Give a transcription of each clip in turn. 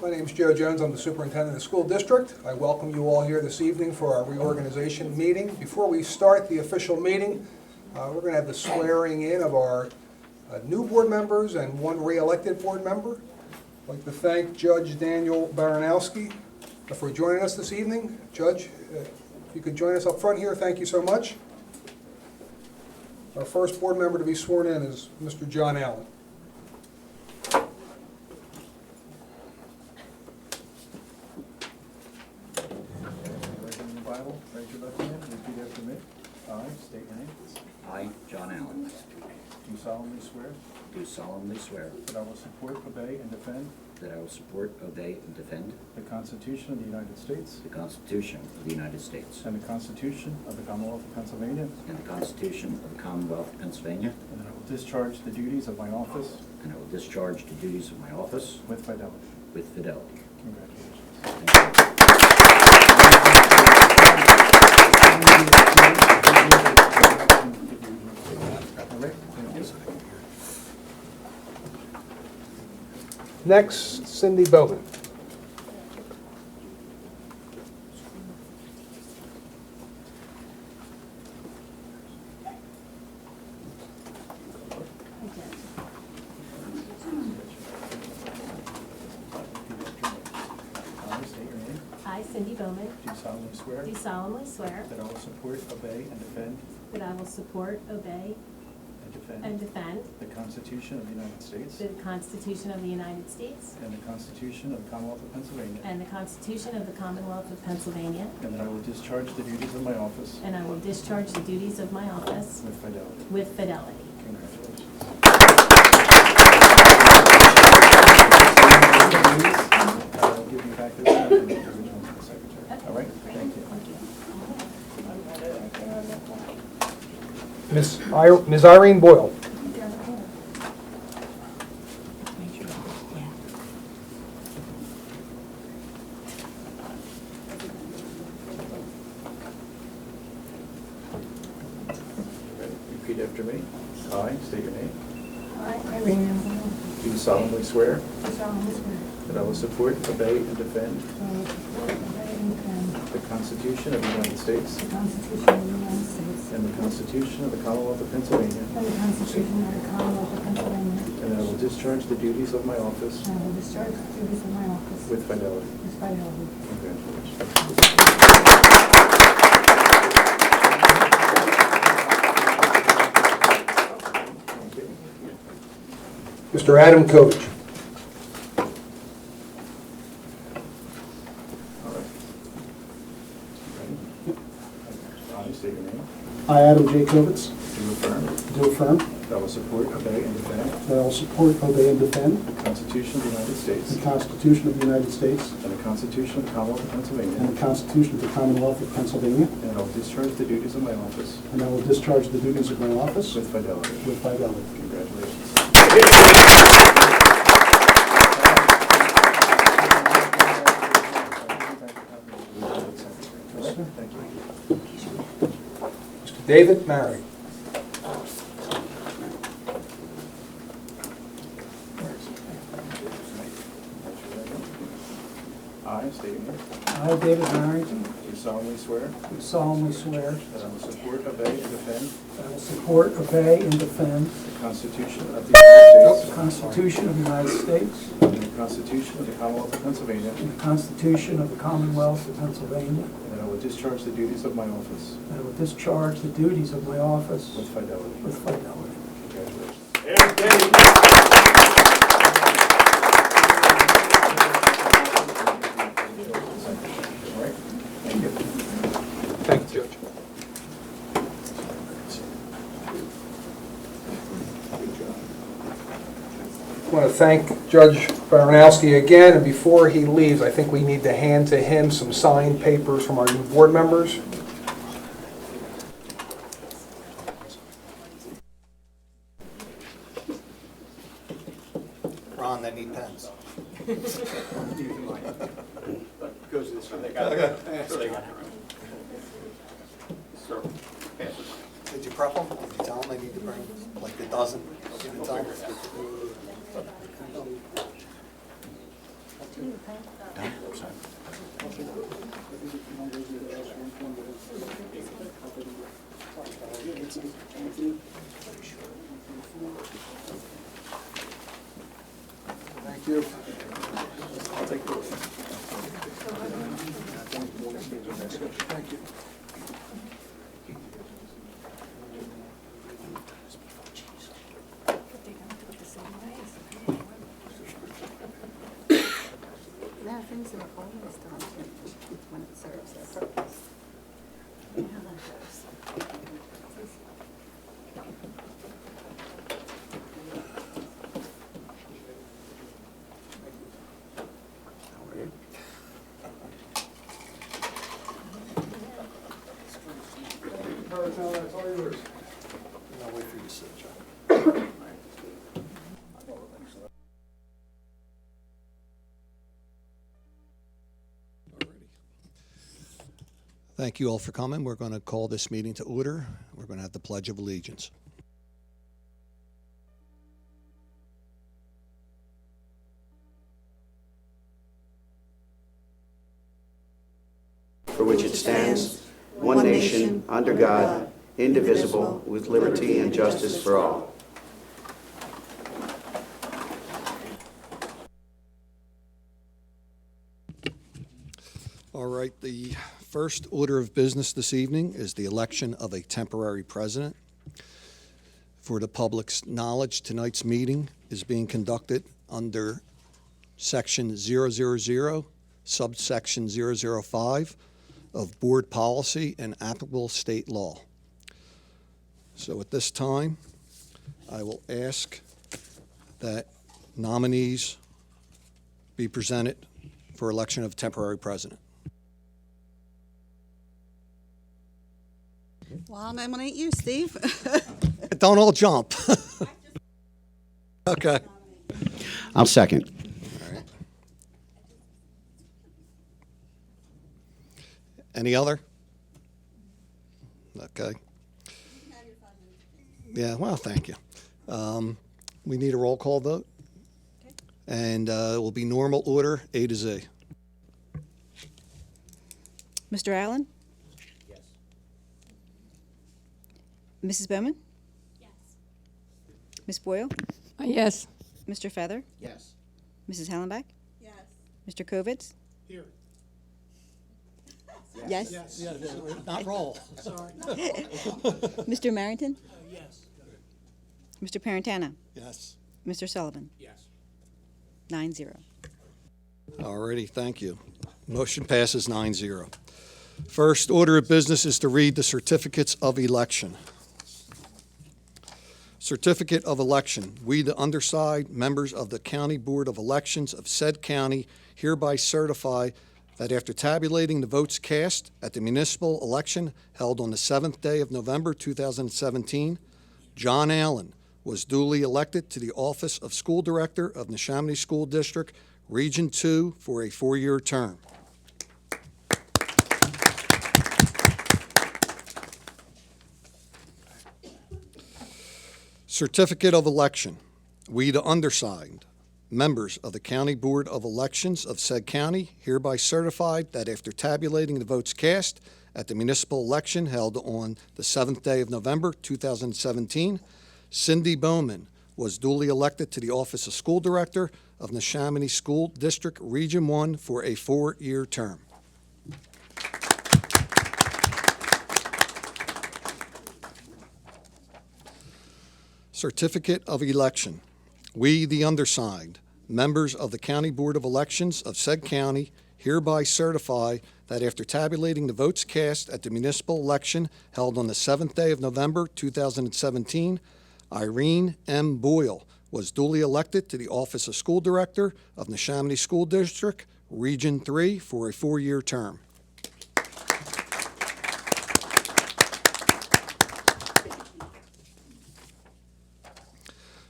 My name is Joe Jones. I'm the superintendent of the school district. I welcome you all here this evening for our reorganization meeting. Before we start the official meeting, we're going to have the swearing in of our new board members and one re-elected board member. I'd like to thank Judge Daniel Baranowski for joining us this evening. Judge, if you could join us up front here, thank you so much. Our first board member to be sworn in is Mr. John Allen. Bible, raise your left hand, repeat after me. I state your name. I, John Allen, Do solemnly swear do solemnly swear that I will support, obey, and defend that I will support, obey, and defend the Constitution of the United States the Constitution of the United States and the Constitution of the Commonwealth of Pennsylvania, and the Constitution of the Commonwealth of Pennsylvania, and that I will discharge the duties of my office and I will discharge the duties of my office with fidelity. with fidelity. Congratulations. Thank you. All right, thank you. Next, Cindy Bowman. I state your name. I, Cindy Bowman, Do solemnly swear do solemnly swear that I will support, obey, and defend that I will support, obey, and defend the Constitution of the United States the Constitution of the United States and the Constitution of the Commonwealth of Pennsylvania, and the Constitution of the Commonwealth of Pennsylvania, and that I will discharge the duties of my office and I will discharge the duties of my office with fidelity. with fidelity. Congratulations. I'll give you back this stuff and the original to the secretary. All right? Thank you. Ms. Irene Boyle. Repeat after me. I state your name. I, Irene Boyle, Do solemnly swear do solemnly swear that I will support, obey, and defend that I will support, obey, and defend the Constitution of the United States the Constitution of the United States and the Constitution of the Commonwealth of Pennsylvania, and the Constitution of the Commonwealth of Pennsylvania, and that I will discharge the duties of my office and I will discharge the duties of my office with fidelity. with fidelity. Congratulations. Thank you. Mr. Adam Kovich. All right. Ready? I state your name. I, Adam Jacobitz, Do affirm do affirm that I will support, obey, and defend that I will support, obey, and defend the Constitution of the United States the Constitution of the United States and the Constitution of the Commonwealth of Pennsylvania, and the Constitution of the Commonwealth of Pennsylvania, and I will discharge the duties of my office and I will discharge the duties of my office with fidelity. with fidelity. Congratulations. Thank you. Mr. David Mary. I state your name. I, David Barrington, Do solemnly swear do solemnly swear that I will support, obey, and defend that I will support, obey, and defend the Constitution of the United the States Constitution of the United States and the Constitution of the Commonwealth of Pennsylvania, and the Constitution of the Commonwealth of Pennsylvania, and that I will discharge the duties of my office and I will discharge the duties of my office with fidelity. with fidelity. Congratulations. All right. Thank you. Thank you, Judge. I want to thank Judge Baranowski again, and before he leaves, I think we need to hand to him some signed papers from our new board members. Ron, they need pens. Goes this way. They got it. They got it. Sir, pass it. Did you prep them? Did you tell them they need to bring like a dozen? Did you tell them? Thank you. I'll take those. Thank you. There are things that are always done when it serves their purpose. Yeah, that goes. That's all yours. I'll wait for you to sit, John. Thank you all for coming. We're going to call this meeting to order. We're going to have the Pledge of Allegiance. for which it stands, one nation, under God, indivisible, with liberty and justice for all. All right, the first order of business this evening is the election of a temporary president. For the public's knowledge, tonight's meeting is being conducted under Section 000, subsection 005 of Board Policy and applicable state law. So at this time, I will ask that nominees be presented for election of temporary president. Well, I'll nominate you, Steve. Don't all jump. Okay. I'll second. All right. Any other? Okay. Yeah, well, thank you. We need a roll call vote. And it will be normal order, A to Z. Mr. Allen? Yes. Mrs. Bowman? Yes. Ms. Boyle? Yes. Mr. Feather? Yes. Mrs. Hallenbeck? Yes. Mr. Kovitz? Here. Yes. Not roll. Sorry. Mr. Marrington? Yes. Mr. Parentana? Yes. Mr. Sullivan? Yes. 9-0. All righty, thank you. Motion passes 9-0. First order of business is to read the certificates of election. Certificate of election. We, the undersigned members of the County Board of Elections of said county, hereby certify that after tabulating the votes cast at the municipal election held on the 7th day of November 2017, John Allen was duly elected to the office of School Director of Neshaminy School District, Region 2, for a 4-year term. Certificate of election. We, the undersigned members of the County Board of Elections of said county, hereby certified that after tabulating the votes cast at the municipal election held on the 7th day of November 2017, Cindy Bowman was duly elected to the office of School Director of Neshaminy School District, Region 1, for a 4-year term. Certificate of election. We, the undersigned, members of the County Board of Elections of said county, hereby certify that after tabulating the votes cast at the municipal election held on the 7th day of November 2017, Irene M. Boyle was duly elected to the office of School Director of Neshaminy School District, Region 3, for a 4-year term.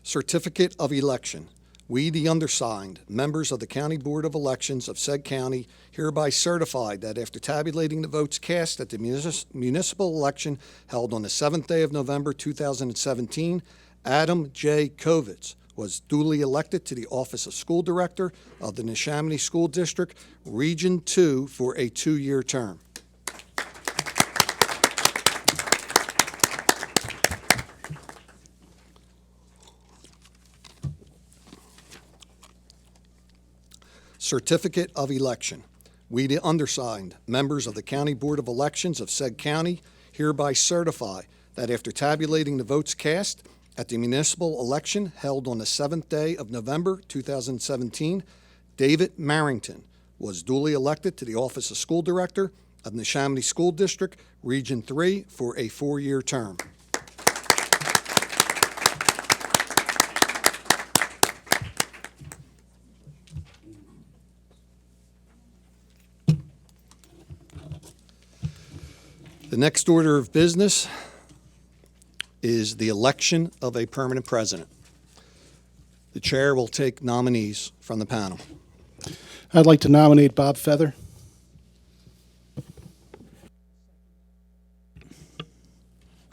Certificate of election. We, the undersigned, members of the County Board of Elections of said county, hereby certified that after tabulating the votes cast at the municipal election held on the 7th day of November 2017, Adam J. Kovitz was duly elected to the office of School Director of the Neshaminy School District, Region 2, for a 2-year term. Certificate of Election. We, the undersigned, members of the County Board of Elections of said county, hereby certify that after tabulating the votes cast at the municipal election held on the 7th day of November 2017, David Marrington was duly elected to the office of School Director of Neshaminy School District, Region 3, for a 4-year term. The next order of business is the election of a permanent president. The chair will take nominees from the panel. I'd like to nominate Bob Feather.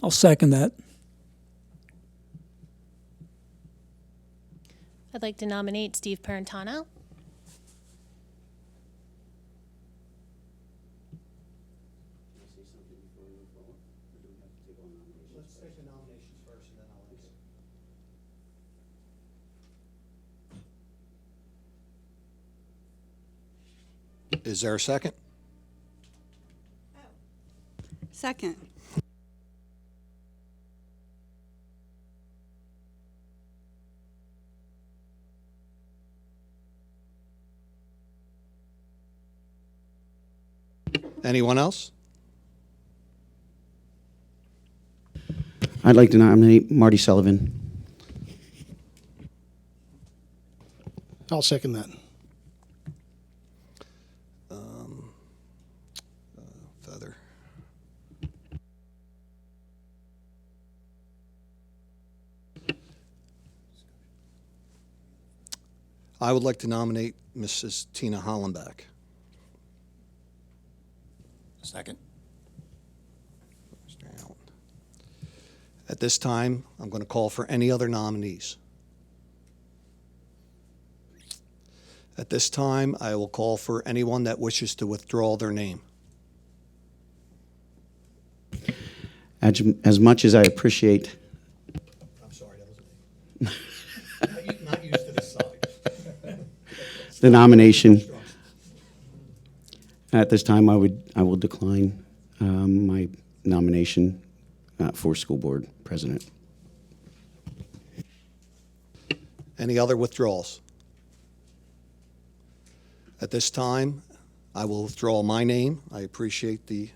I'll second that. I'd like to nominate Steve Parentano. Let's take the nominations first, and then I'll answer. Is there a second? Second. Anyone else? I'd like to nominate Marty Sullivan. I'll second that. Feather. I would like to nominate Mrs. Tina Hollenbach. Second. Mr. Allen. At this time, I'm going to call for any other nominees. At this time, I will call for anyone that wishes to withdraw their name. As much as I appreciate I'm sorry, that wasn't me. Not used to this side. the nomination, at this time I will decline my nomination for school board president. Any other withdrawals? At this time, I will withdraw my name. I appreciate the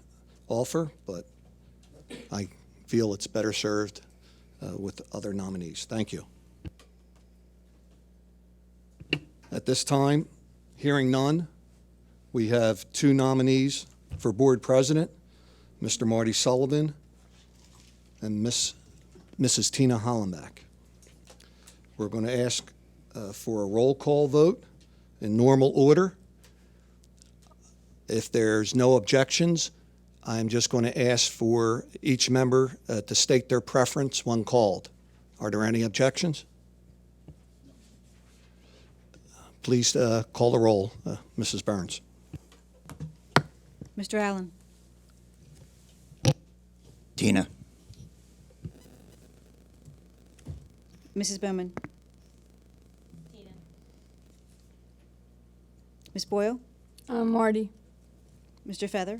offer, but I feel it's better served with other nominees. Thank you. At this time, hearing none, we have 2 nominees for board president, Mr. Marty Sullivan and Mrs. Tina Hollenbach. We're going to ask for a roll call vote in normal order. If there's no objections, I'm just going to ask for each member to state their preference when called. Are there any objections? Please call the roll, Mrs. Burns. Mr. Allen. Tina. Mrs. Bowman. Tina. Ms. Boyle. Marty. Mr. Feather.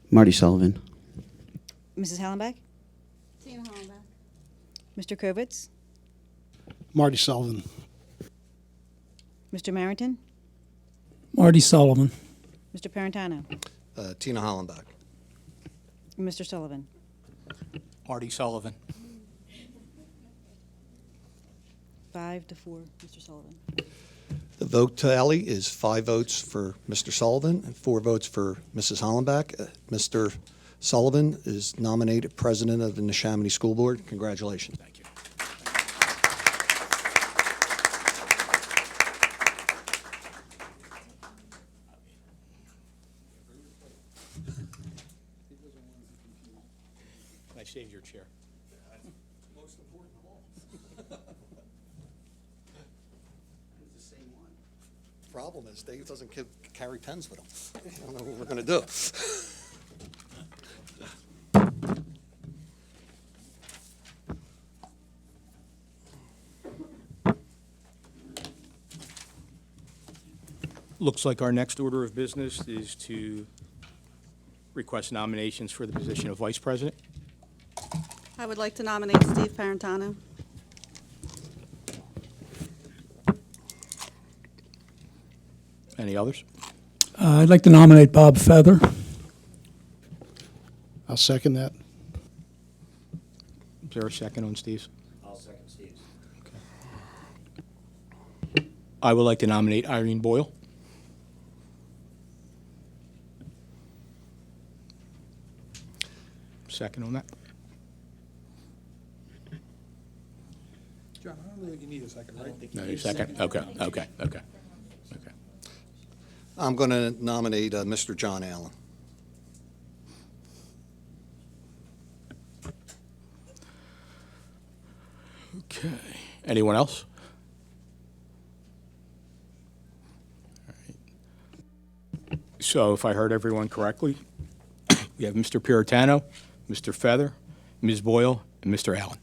Marty Sullivan. Mrs. Hallenbach. Tina Hollenbach. Mr. Kovitz. Marty Sullivan. Mr. Marrington. Marty Sullivan. Mr. Parentano. Tina Hollenbach. Mr. Sullivan. Marty Sullivan. 5 to 4, Mr. Sullivan. The vote tally is 5 votes for Mr. Sullivan and 4 votes for Mrs. Hollenbach. Mr. Sullivan is nominated president of the Neshaminy School Board. Congratulations. Thank you. I saved your chair. Most important of all. It's the same one. Problem is, Dave doesn't carry pens with him. I don't know what we're going to do. Looks like our next order of business is to request nominations for the position of Vice President. I would like to nominate Steve Parentano. Any others? I'd like to nominate Bob Feather. I'll second that. Is there a second on Steve's? I'll second Steve's. I would like to nominate Irene Boyle. Second on that. John, I don't think you need a second, right? No, you second? Okay. I'm going to nominate Mr. John Allen. Okay. Anyone else? All right. So if I heard everyone correctly, we have Mr. Puritano, Mr. Feather, Ms. Boyle, and Mr. Allen.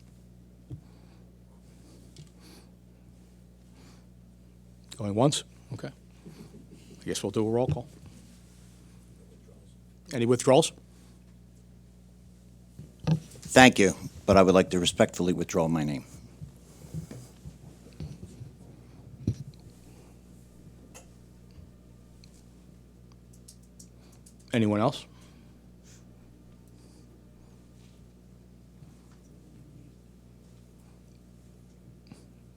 Going once? Okay. I guess we'll do a roll call. Any withdrawals? Thank you, but I would like to respectfully withdraw my name. Anyone else?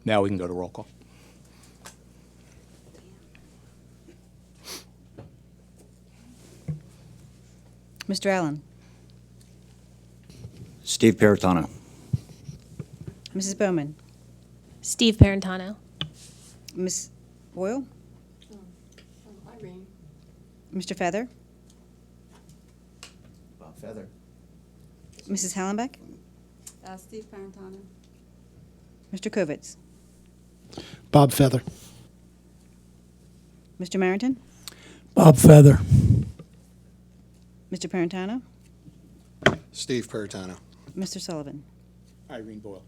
Now we can go to roll call. Mr. Allen? Steve Puritano. Mrs. Bowman? Steve Parentano. Ms. Boyle? Irene. Mr. Feather? Bob Feather. Mrs. Hallenbeck? Steve Parentano. Mr. Kovitz? Bob Feather. Mr. Marrington? Bob Feather. Mr. Parentano? Steve Puritano. Mr. Sullivan? Irene Boyle.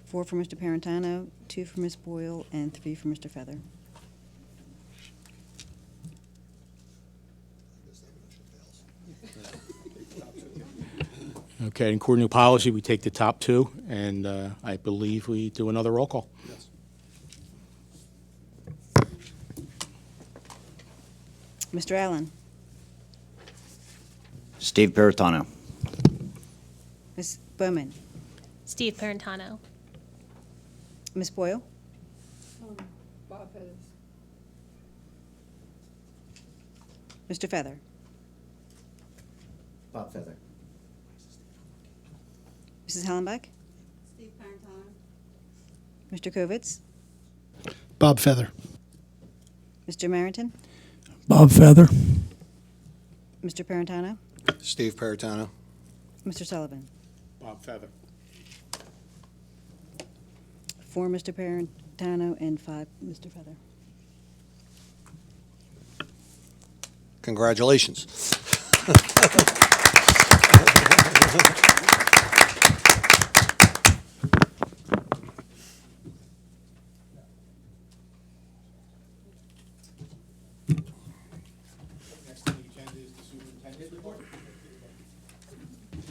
4 for Mr. Parentano, 2 for Ms. Boyle, and 3 for Mr. Feather. Okay, in according to policy, we take the top 2, and I believe we do another roll call. Mr. Allen? Steve Puritano. Ms. Bowman? Steve Parentano. Ms. Boyle? Bob Pettis. Mr. Feather? Bob Feather. Mrs. Hallenbeck? Steve Parentano. Mr. Kovitz? Bob Feather. Mr. Marrington? Bob Feather. Mr. Parentano? Steve Puritano. Mr. Sullivan? Bob Feather. 4 Mr. Parentano and 5 Mr. Feather. Congratulations.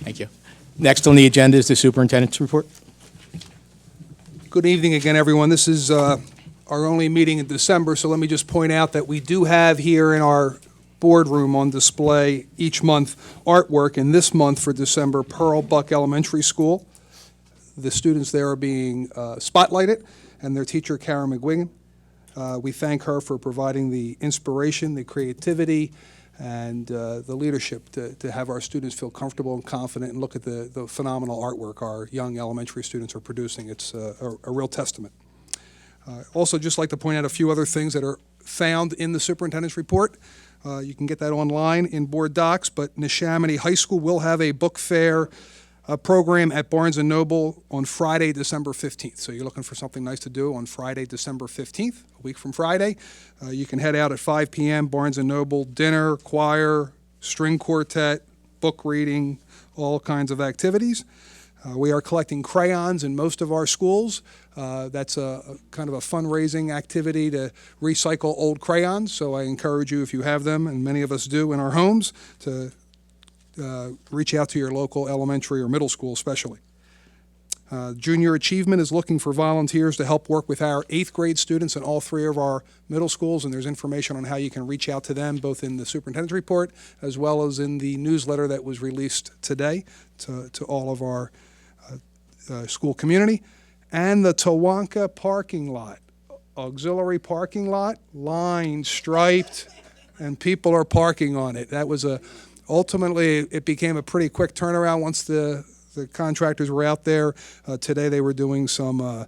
Thank you. Next on the agenda is the superintendent's report. Good evening again, everyone. This is our only meeting in December, so let me just point out that we do have here in our boardroom on display each month artwork, and this month for December, Pearl Buck Elementary School. The students there are being spotlighted, and their teacher, Karen McGuigan. We thank her for providing the inspiration, the creativity, and the leadership to have our students feel comfortable and confident and look at the phenomenal artwork our young elementary students are producing. It's a real testament. Also, just like to point out a few other things that are found in the superintendent's report. You can get that online in board docs, but Neshaminy High School will have a book fair program at Barnes & Noble on Friday, December 15th. So you're looking for something nice to do on Friday, December 15th, a week from Friday. You can head out at 5 p.m., Barnes & Noble, dinner, choir, string quartet, book reading, all kinds of activities. We are collecting crayons in most of our schools. That's a kind of a fundraising activity to recycle old crayons, so I encourage you, if you have them, and many of us do in our homes, to reach out to your local elementary or middle school especially. Junior Achievement is looking for volunteers to help work with our 8th grade students in all 3 of our middle schools, and there's information on how you can reach out to them both in the superintendent's report as well as in the newsletter that was released today to all of our school community. And the Tawanka parking lot, auxiliary parking lot, lined, striped, and people are parking on it. That was ultimately, it became a pretty quick turnaround once the contractors were out there. Today they were doing some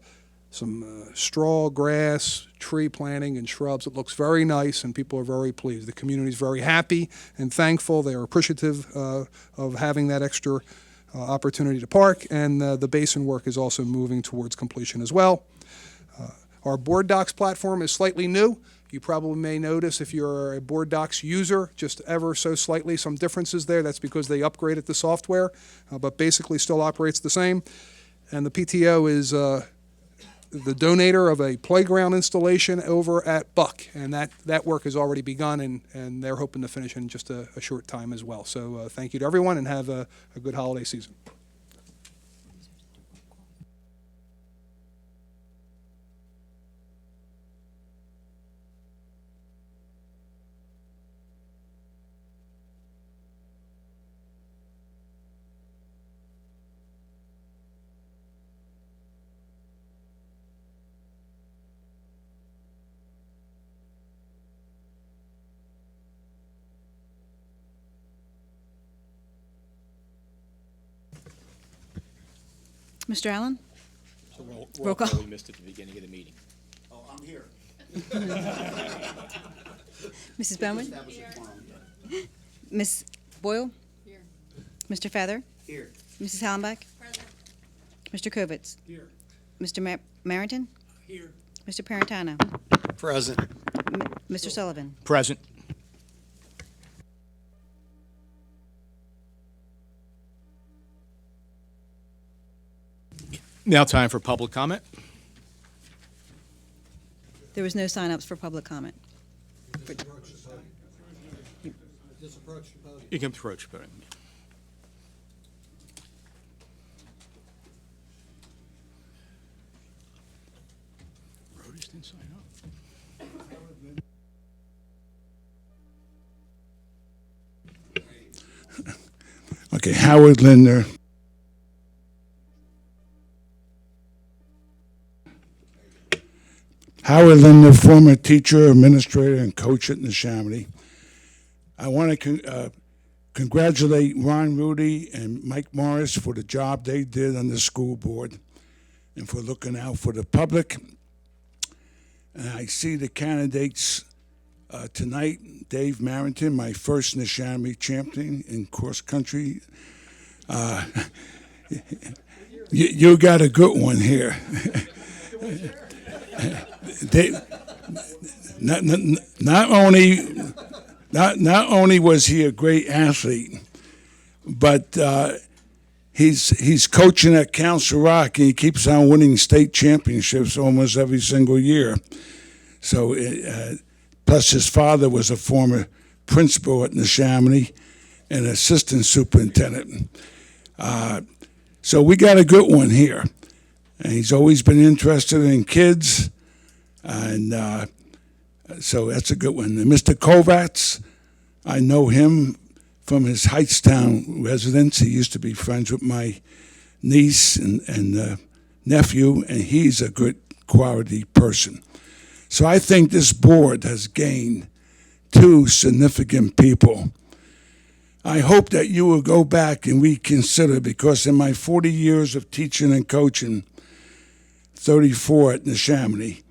straw, grass, tree planting, and shrubs. It looks very nice, and people are very pleased. The community's very happy and thankful. They are appreciative of having that extra opportunity to park, and the basin work is also moving towards completion as well. Our Board Docs platform is slightly new. You probably may notice, if you're a Board Docs user, just ever so slightly some differences there. That's because they upgraded the software, but basically still operates the same. And the PTO is the donator of a playground installation over at Buck, and that work has already begun, and they're hoping to finish in just a short time as well. So thank you to everyone, and have a good holiday season. Mr. Allen? So Roll call. We missed at the beginning of the meeting. Oh, I'm here. Mrs. Bowman? Ms. Boyle? Here. Mr. Feather? Here. Mrs. Hallenbeck? Present. Mr. Kovitz? Here. Mr. Marrington? Here. Mr. Parentano? Present. Mr. Sullivan? Present. Now time for public comment. There was no sign-ups for public comment. You can approach the podium. Rhoda's didn't sign up. Okay, Howard Linder. Howard Linder, former teacher, administrator, and coach at Neshaminy. I want to congratulate Ron Rudy and Mike Morris for the job they did on the school board and for looking out for the public. And I see the candidates tonight. Dave Marrington, my first Neshaminy champion in cross country. You got a good one here. Not only was he a great athlete, but he's coaching at Council Rock, and he keeps on winning state championships almost every single year. So, plus his father was a former principal at Neshaminy and assistant superintendent. So we got a good one here. And he's always been interested in kids, and so that's a good one. And Mr. Kovacs, I know him from his Heightstown residence. He used to be friends with my niece and nephew, and he's a good quality person. So I think this board has gained 2 significant people. I hope that you will go back and reconsider, because in my 40 years of teaching and coaching, 34 at Neshaminy,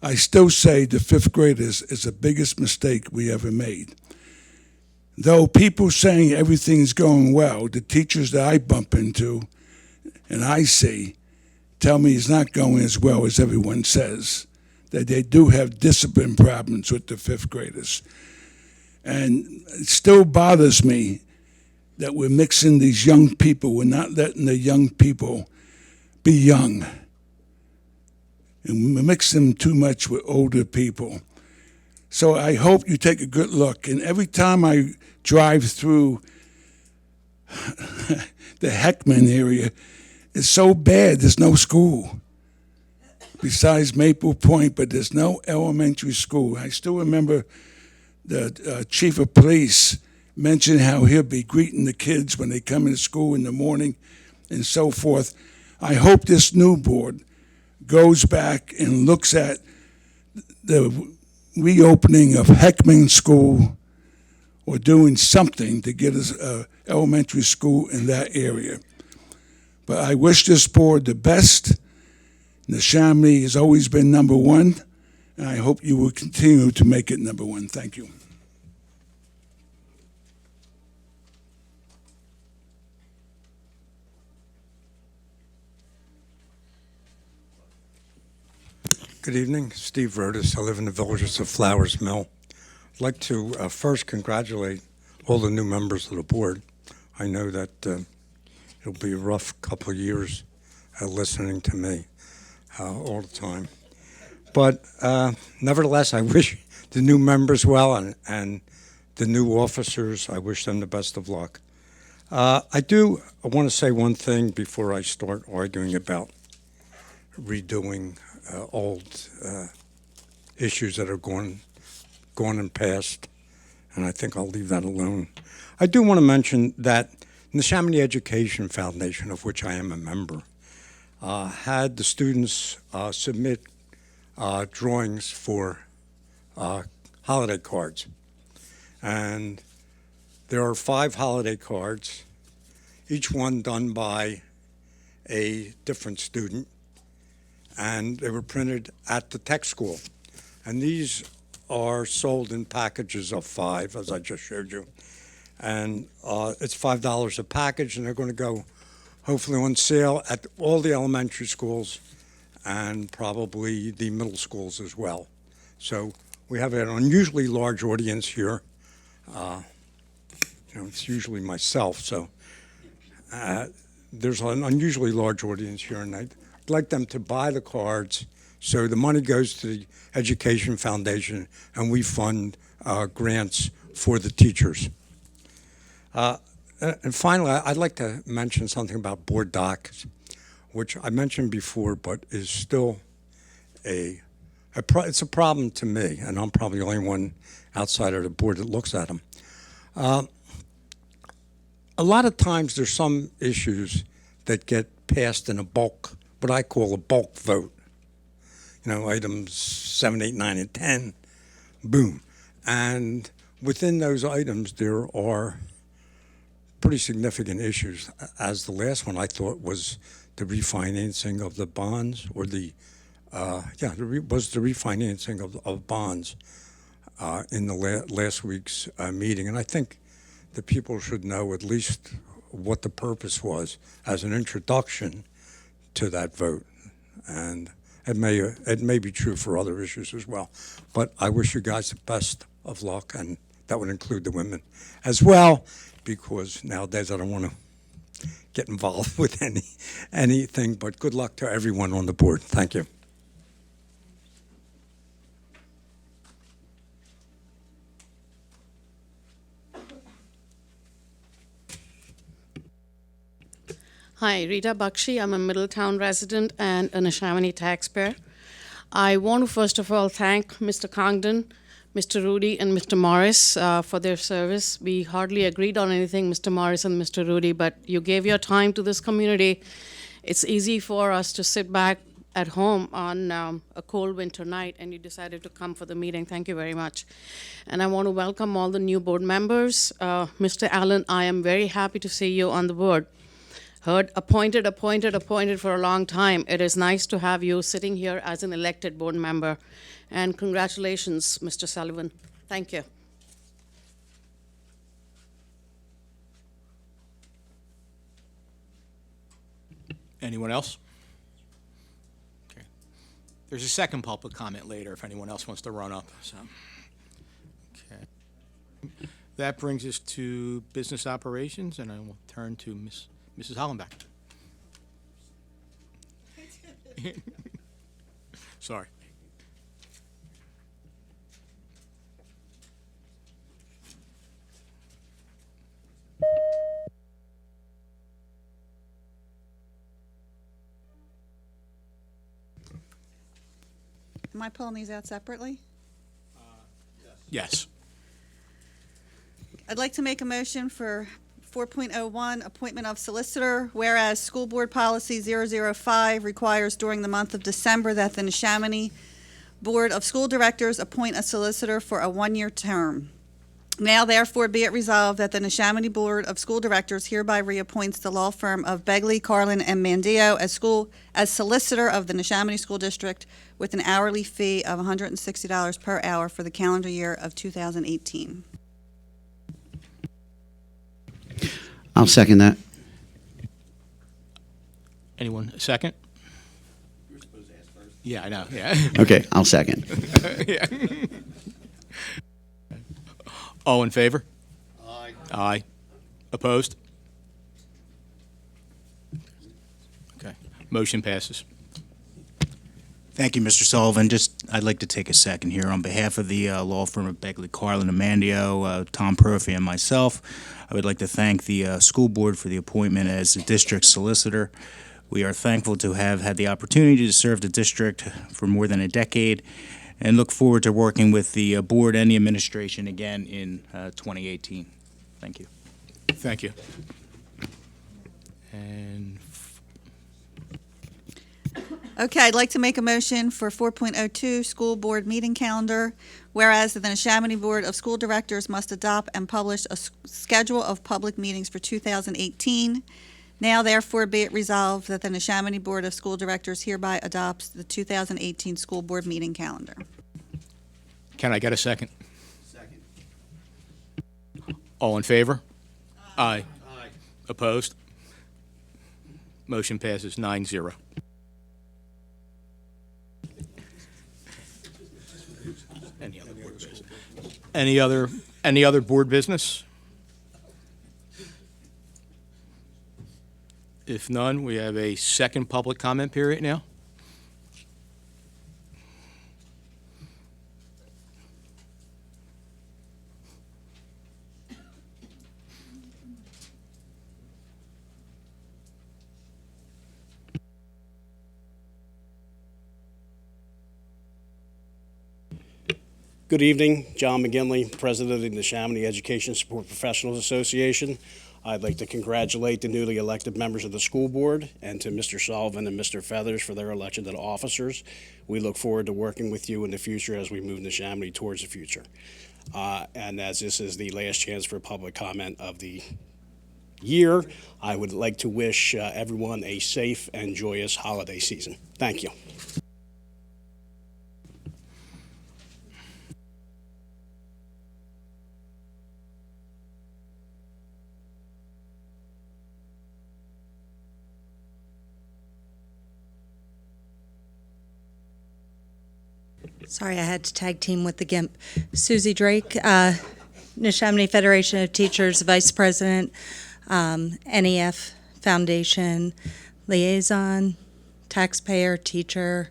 I still say the 5th graders is the biggest mistake we ever made. Though people saying everything's going well, the teachers that I bump into and I see tell me it's not going as well as everyone says, that they do have discipline problems with the 5th graders. And it still bothers me that we're mixing these young people. We're not letting the young people be young. And we mix them too much with older people. So I hope you take a good look. And every time I drive through the Heckman area, it's so bad. There's no school besides Maple Point, but there's no elementary school. I still remember the chief of police mentioned how he'll be greeting the kids when they come into school in the morning and so forth. I hope this new board goes back and looks at the reopening of Heckman School or doing something to get us an elementary school in that area. But I wish this board the best. Neshaminy has always been number one, and I hope you will continue to make it number one. Thank you. Good evening, Steve Rodas. I live in the villages of Flowers Mill. I'd like to first congratulate all the new members of the board. I know that it'll be a rough couple of years listening to me all the time. But nevertheless, I wish the new members well, and the new officers, I wish them the best of luck. I want to say one thing before I start arguing about redoing old issues that are gone and past, and I think I'll leave that alone. I do want to mention that Neshaminy Education Foundation, of which I am a member, had the students submit drawings for holiday cards. And there are 5 holiday cards, each one done by a different student, and they were printed at the tech school. And these are sold in packages of 5, as I just showed you. And it's $5 a package, and they're going to go hopefully on sale at all the elementary schools and probably the middle schools as well. So we have an unusually large audience here. It's usually myself, so there's an unusually large audience here, and I'd like them to buy the cards. So the money goes to the Education Foundation, and we fund grants for the teachers. And finally, I'd like to mention something about board docs, which I mentioned before, but is still it's a problem to me, and I'm probably the only one outside of the board that looks at them. A lot of times there's some issues that get passed in a bulk, what I call a bulk vote. Items 7, 8, 9, and 10, boom. And within those items, there are pretty significant issues, as the last one I thought was the refinancing of the bonds, or was the refinancing of bonds in the last week's meeting. And I think the people should know at least what the purpose was as an introduction to that vote. And it may be true for other issues as well. But I wish you guys the best of luck, and that would include the women as well, because nowadays I don't want to get involved with anything, but good luck to everyone on the board. Thank you. Hi, Rita Bakshi. I'm a Middletown resident and a Neshaminy taxpayer. I want to first of all thank Mr. Congdon, Mr. Rudy, and Mr. Morris for their service. We hardly agreed on anything, Mr. Morris and Mr. Rudy, but you gave your time to this community. It's easy for us to sit back at home on a cold winter night, and you decided to come for the meeting. Thank you very much. And I want to welcome all the new board members. Mr. Allen, I am very happy to see you on the board. Heard appointed for a long time. It is nice to have you sitting here as an elected board member. And congratulations, Mr. Sullivan. Thank you. Anyone else? Okay. There's a second public comment later if anyone else wants to run up. So, okay. That brings us to business operations, and I will turn to Mrs. Hollenbeck. Sorry. Am I pulling these out separately? Yes. I'd like to make a motion for 4.01, appointment of solicitor, whereas School Board Policy 005 requires during the month of December that the Neshaminy Board of School Directors appoint a solicitor for a one-year term. Now therefore be it resolved that the Neshaminy Board of School Directors hereby reappoints the law firm of Begley, Carlin, and Mandio as solicitor of the Neshaminy School District with an hourly fee of $160 per hour for the calendar year of 2018. I'll second that. Anyone second? You were supposed to ask first. Yeah, I know, yeah. Okay, I'll second. Yeah. All in favor? Aye. Aye. Opposed? Okay, motion passes. Thank you, Mr. Sullivan. I'd like to take a second here on behalf of the law firm of Begley, Carlin, and Mandio, Tom Purphy, and myself. I would like to thank the school board for the appointment as the district solicitor. We are thankful to have had the opportunity to serve the district for more than a decade and look forward to working with the board and the administration again in 2018. Thank you. Thank you. And Okay, I'd like to make a motion for 4.02, school board meeting calendar, whereas the Neshaminy Board of School Directors must adopt and publish a schedule of public meetings for 2018. Now therefore be it resolved that the Neshaminy Board of School Directors hereby adopts the 2018 school board meeting calendar. can I get a second? Second. All in favor? Aye. Aye. Opposed? Motion passes 9-0. Any other board business? If none, we have a second public comment period now. Good evening, John McGinley, President of the Neshaminy Education Support Professionals Association. I'd like to congratulate the newly elected members of the school board and to Mr. Sullivan and Mr. Feathers for their election to the officers. We look forward to working with you in the future as we move Neshaminy towards the future. And as this is the last chance for public comment of the year, I would like to wish everyone a safe and joyous holiday season. Thank you. Sorry, I had to tag team with the GIMP. Susie Drake, Neshaminy Federation of Teachers, Vice President, NEF Foundation, Liaison, Taxpayer, Teacher,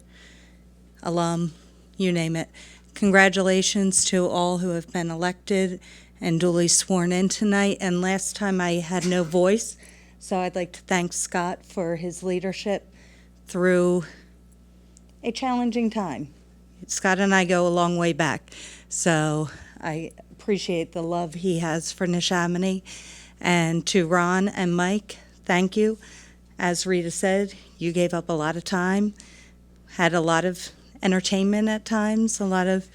Alum, you name it. Congratulations to all who have been elected and duly sworn in tonight. And last time I had no voice, so I'd like to thank Scott for his leadership through a challenging time. Scott and I go a long way back, so I appreciate the love he has for Neshaminy. And to Ron and Mike, thank you. As Rita said, you gave up a lot of time, had a lot of entertainment at times, a lot of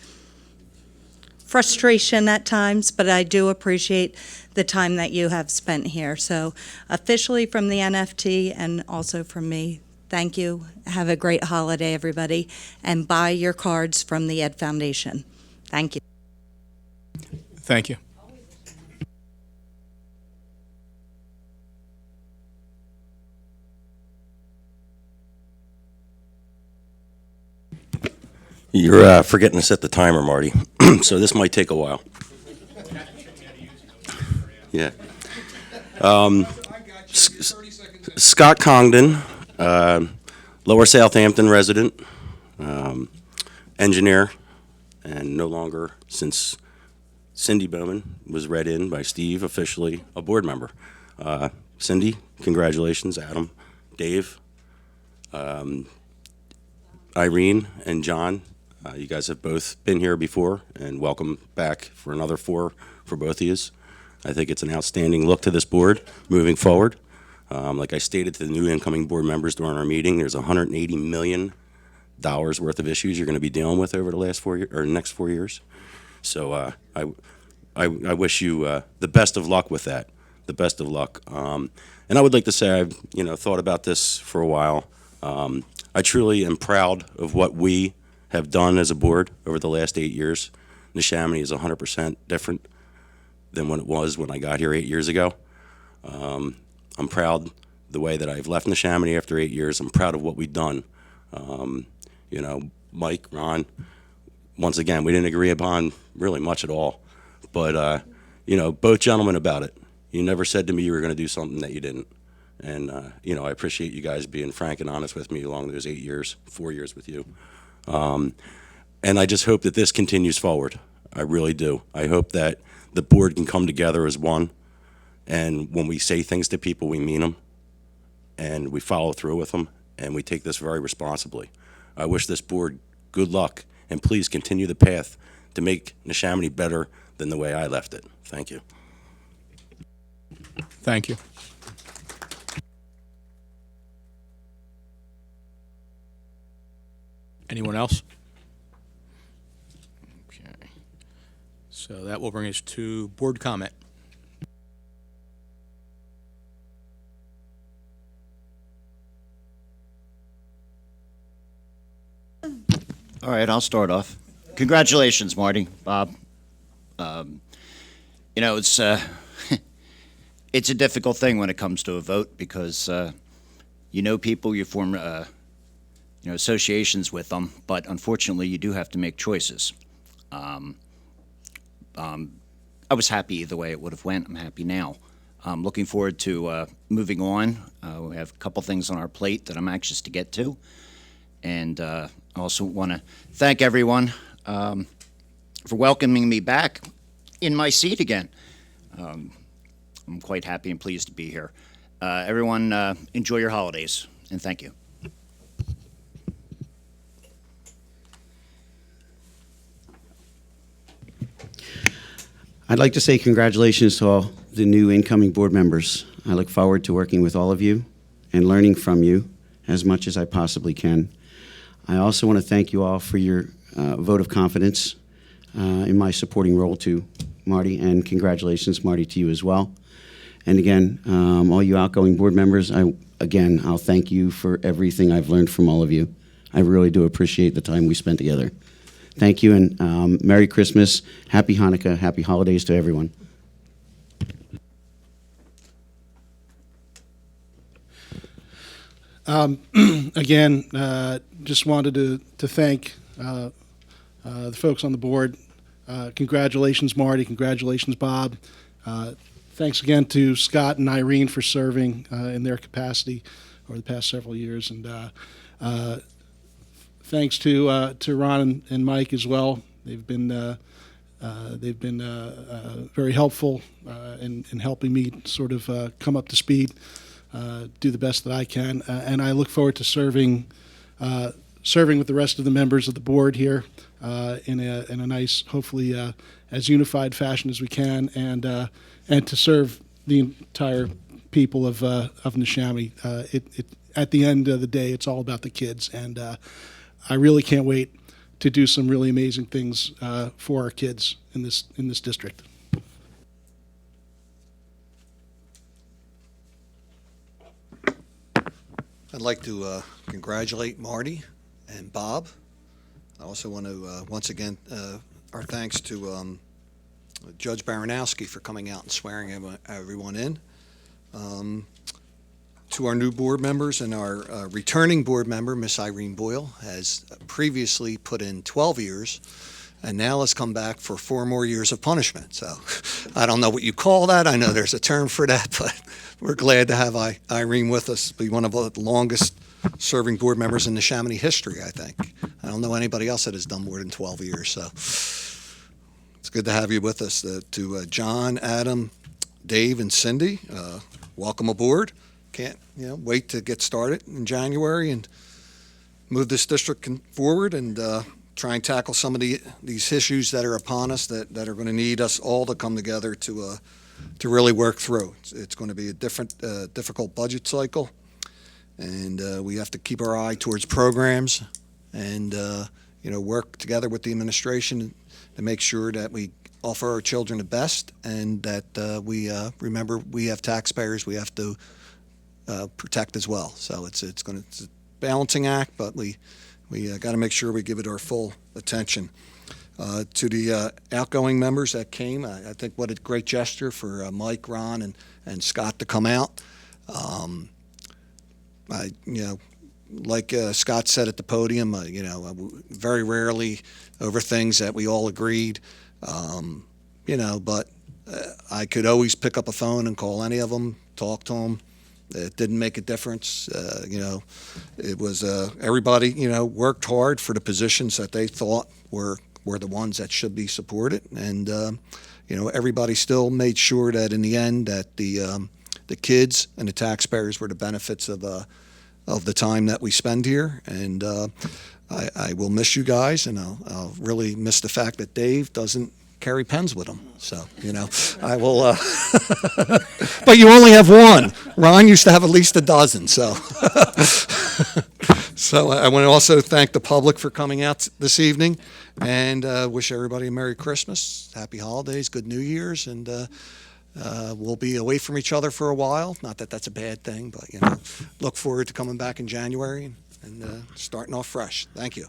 frustration at times, but I do appreciate the time that you have spent here. So officially from the NFT and also from me, thank you. Have a great holiday, everybody, and buy your cards from the Ed Foundation. Thank you. Thank you. You're forgetting to set the timer, Marty, so this might take a while. Yeah. Scott Congdon, Lower Southampton resident, engineer, and no longer, since Cindy Bowman was read in by Steve, officially a board member. Cindy, congratulations. Adam, Dave, Irene, and John, you guys have both been here before, and welcome back for another 4 for both of you. I think it's an outstanding look to this board moving forward. Like I stated to the new incoming board members during our meeting, there's $180 million worth of issues you're going to be dealing with over the last 4 years or next 4 years. So I wish you the best of luck with that. The best of luck. And I would like to say I've thought about this for a while. I truly am proud of what we have done as a board over the last 8 years. Neshaminy is 100% different than what it was when I got here 8 years ago. I'm proud the way that I've left Neshaminy after 8 years. I'm proud of what we've done. Mike, Ron, once again, we didn't agree upon really much at all. But, both gentlemen about it. You never said to me you were going to do something that you didn't. And, I appreciate you guys being frank and honest with me along those 8 years, 4 years with you. And I just hope that this continues forward. I really do. I hope that the board can come together as one. And when we say things to people, we mean them. And we follow through with them. And we take this very responsibly. I wish this board good luck. And please continue the path to make Neshaminy better than the way I left it. Thank you. Thank you. Anyone else? Okay. So that will bring us to board comment. All right, I'll start off. Congratulations, Marty, Bob. It's it's a difficult thing when it comes to a vote because people, you form associations with them, but unfortunately you do have to make choices. I was happy either way it would have went. I'm happy now. I'm looking forward to moving on. We have a couple things on our plate that I'm anxious to get to, and I also want to thank everyone for welcoming me back in my seat again. I'm quite happy and pleased to be here. Everyone, enjoy your holidays, and thank you. I'd like to say congratulations to all the new incoming board members. I look forward to working with all of you and learning from you as much as I possibly can. I also want to thank you all for your vote of confidence in my supporting role to Marty, and congratulations, Marty, to you as well. And again, all you outgoing board members, I'll thank you for everything I've learned from all of you. I really do appreciate the time we spent together. Thank you, and Merry Christmas, Happy Hanukkah, Happy Holidays to everyone. Again, just wanted to thank the folks on the board. Congratulations, Marty. Congratulations, Bob. Thanks again to Scott and Irene for serving in their capacity over the past several years, and thanks to Ron and Mike as well. They've been very helpful in helping me sort of come up to speed, do the best that I can, and I look forward to serving with the rest of the members of the board here in a nice, hopefully as unified fashion as we can, and to serve the entire people of Neshaminy. At the end of the day, it's all about the kids, and I really can't wait to do some really amazing things for our kids in this district. I'd like to congratulate Marty and Bob. I also want to, once again, our thanks to Judge Baranowski for coming out and swearing everyone in. To our new board members and our returning board member, Miss Irene Boyle, has previously put in 12 years and now has come back for 4 more years of punishment. So I don't know what you call that. I know there's a term for that, but we're glad to have Irene with us, be one of the longest serving board members in Neshaminy history, I think. I don't know anybody else that has done more than 12 years, so it's good to have you with us. To John, Adam, Dave, and Cindy, welcome aboard. Can't wait to get started in January and move this district forward and try and tackle some of these issues that are upon us that are going to need us all to come together to really work through. It's going to be a difficult budget cycle, and we have to keep our eye towards programs and work together with the administration to make sure that we offer our children the best, and that we remember we have taxpayers we have to protect as well. So it's a balancing act, but we got to make sure we give it our full attention. To the outgoing members that came, I think what a great gesture for Mike, Ron, and Scott to come out. Like Scott said at the podium, very rarely over things that we all agreed, but I could always pick up a phone and call any of them, talk to them. It didn't make a difference. It was everybody, worked hard for the positions that they thought were the ones that should be supported, and everybody still made sure that in the end that the kids and the taxpayers were the benefits of the time that we spend here. And I will miss you guys, and I'll really miss the fact that Dave doesn't carry pens with him. So, I will, but you only have one. Ron used to have at least a dozen, so. So I want to also thank the public for coming out this evening, and wish everybody a Merry Christmas, Happy Holidays, Good New Year's, and we'll be away from each other for a while. Not that that's a bad thing, but, look forward to coming back in January and starting off fresh. Thank you.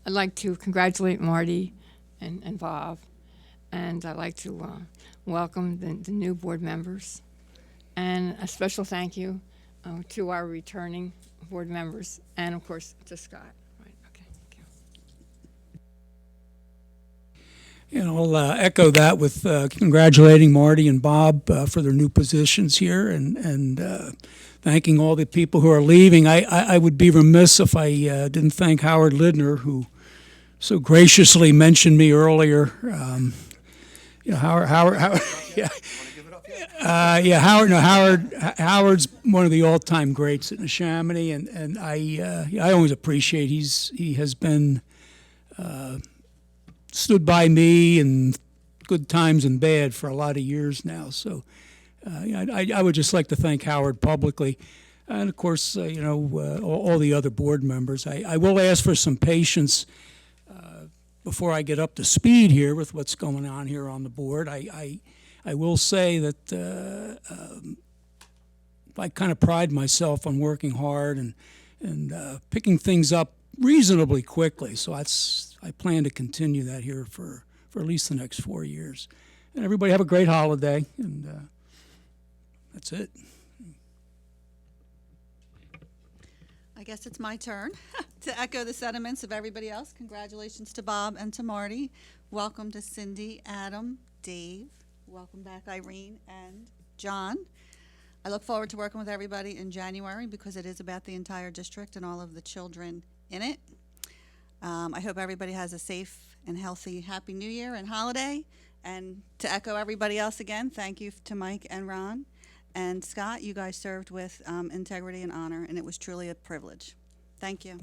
I'd like to congratulate Marty and Bob, and I'd like to welcome the new board members, and a special thank you to our returning board members, and of course to Scott. Right. Okay. Thank you. I'll echo that with congratulating Marty and Bob for their new positions here, and thanking all the people who are leaving. I would be remiss if I didn't thank Howard Lidner, who so graciously mentioned me earlier. Howard's one of the all-time greats at Neshaminy, and I always appreciate he has been stood by me in good times and bad for a lot of years now. So I would just like to thank Howard publicly, and of course all the other board members. I will ask for some patience before I get up to speed here with what's going on here on the board. I will say that I kind of pride myself on working hard and picking things up reasonably quickly. So I plan to continue that here for at least the next 4 years. And everybody have a great holiday, and that's it. I guess it's my turn to echo the sentiments of everybody else. Congratulations to Bob and to Marty. Welcome to Cindy, Adam, Dave. Welcome back, Irene and John. I look forward to working with everybody in January because it is about the entire district and all of the children in it. I hope everybody has a safe and healthy, happy New Year and holiday. And to echo everybody else again, thank you to Mike and Ron. And Scott, you guys served with integrity and honor, and it was truly a privilege. Thank you.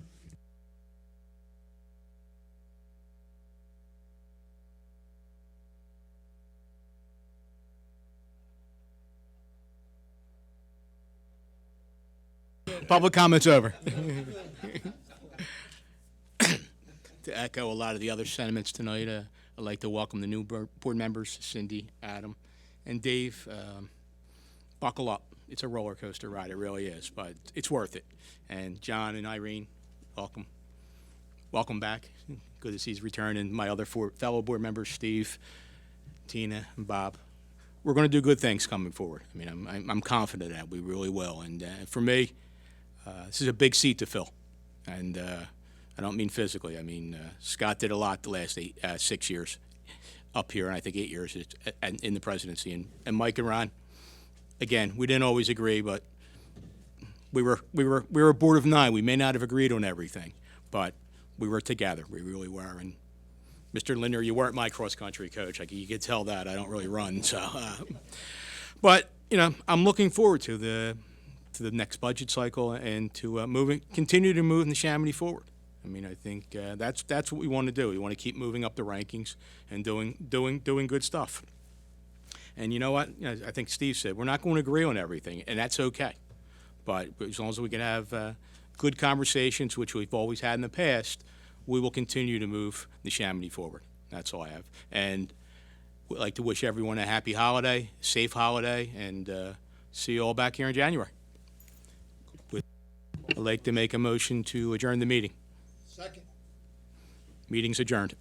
Public comment's over. To echo a lot of the other sentiments tonight, I'd like to welcome the new board members, Cindy, Adam, and Dave. Buckle up. It's a roller coaster ride. It really is, but it's worth it. And John and Irene, welcome. Welcome back. Good to see you return. And my other fellow board members, Steve, Tina, and Bob. We're going to do good things coming forward. I mean, I'm confident that we really will. And for me, this is a big seat to fill. And I don't mean physically. I mean, Scott did a lot the last 6 years up here, and I think 8 years in the presidency. And Mike and Ron, again, we didn't always agree, but we were a board of 9. We may not have agreed on everything, but we were together. We really were. And Mr. Linder, you weren't my cross-country coach. You could tell that. I don't really run. So, but I'm looking forward to the next budget cycle and to continue to move Neshaminy forward. I mean, I think that's what we want to do. We want to keep moving up the rankings and doing good stuff. And you know what? I think Steve said we're not going to agree on everything, and that's okay. But as long as we can have good conversations, which we've always had in the past, we will continue to move Neshaminy forward. That's all I have. And we'd like to wish everyone a happy holiday, safe holiday, and see you all back here in January. I'd like to make a motion to adjourn the meeting. Second. Meeting's adjourned.